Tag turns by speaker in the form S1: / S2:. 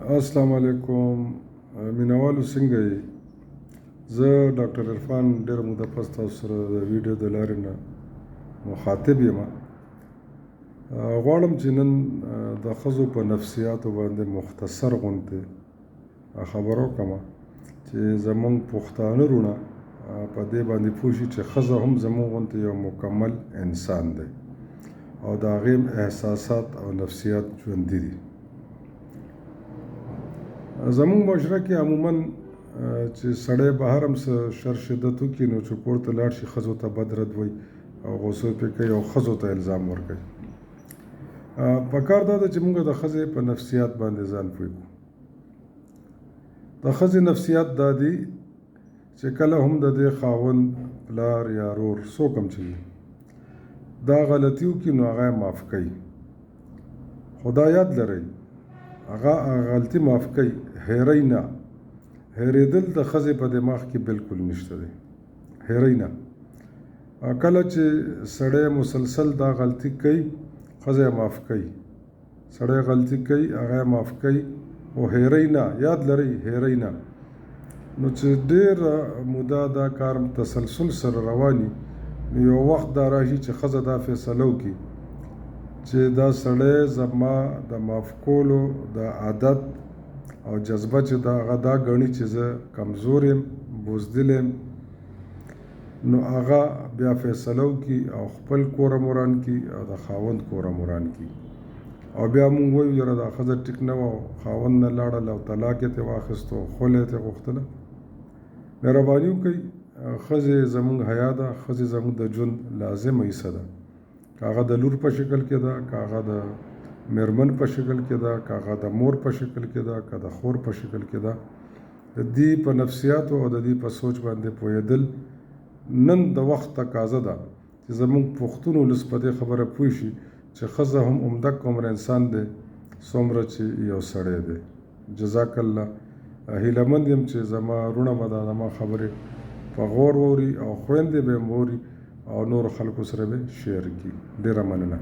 S1: السلام علیکم مینوالو څنګه یې؟ زه ډاکټر عرفان ډېره موده پس تاسو سره د ویډیو د لارې نه مخاطب یم. غواړم چې نن د ښځو په نفسیاتو باندې مختصر غوندې خبره وکړم چې زموږ پښتانه وروڼه په دې باندې پوه شي چې ښځه هم زموږ غوندې یو مکمل انسان دی او د هغې احساسات او نفسیات ژوندي دي. زموږ معاشره کې عموماً چې سړی بهر هم څه شر شدت وکړي نو چې کور ته لاړ شي ښځو ته بد رد وایي او غوسه پرې کوي او ښځو ته الزام ورکوي. پکار دا ده چې موږ د ښځې په نفسیات باندې ځان پوه کړو. د ښځې نفسیات دا دي چې کله هم د دې خاوند پلار یا رور څوک هم چې دا غلطي وکړي نو هغه یې معاف کوي، خو دا یاد لرئ هغه غلطي معاف کوي، هیروي نه. هیرېدل د ښځې په دماغ کې بالکل نشته دی، هیروي نه. کله چې سړی مسلسل دا غلطي کوي ښځه یې معاف کوي، سړی غلطي کوي هغه یې معاف کوي او هیروي نه. یاد لرئ هیروي نه. نو چې ډېره موده دا کار تسلسل سره رواني نو یو وخت دا راشي چې ښځه دا فیصله وکړي چې دا سړی زما د معاف کولو د عادت او جذبه چې هغه دا ګڼي چې زه کمزور یم، بزدل یم، نو هغه بیا فیصله وکړي او خپل کور هم وران کړي او د خاوند کور هم وران کړي او بیا موږ وایو یاره دا ښځه ټیک نه وه او خاوند نه لاړله او طلاق یې ترې واخیستو او خوله یې ترې غوښتله. مهرباني وکړئ، ښځې زموږ حیا ده، ښځې زموږ د ژوند لازمه حصه ده. که هغه د لور په شکل کې ده، که هغه د میرمن په شکل کې ده، که هغه د مور په شکل کې ده، که د خور په شکل کې ده. د دې په نفسیاتو او د دې په سوچ باندې پوهېدل نن د وخت تقاضا ده چې زموږ پښتون ولس په دې خبره پوه شي چې ښځه هم عمدک عمر انسان دی څومره چې یو سړی دی. جزاک الله. هیله مند یم چې زما وروڼه به دا زما خبرې په غور واوري او خویندې به یې هم واوري او نورو خلکو سره به شیر کړي. ډېره مننه.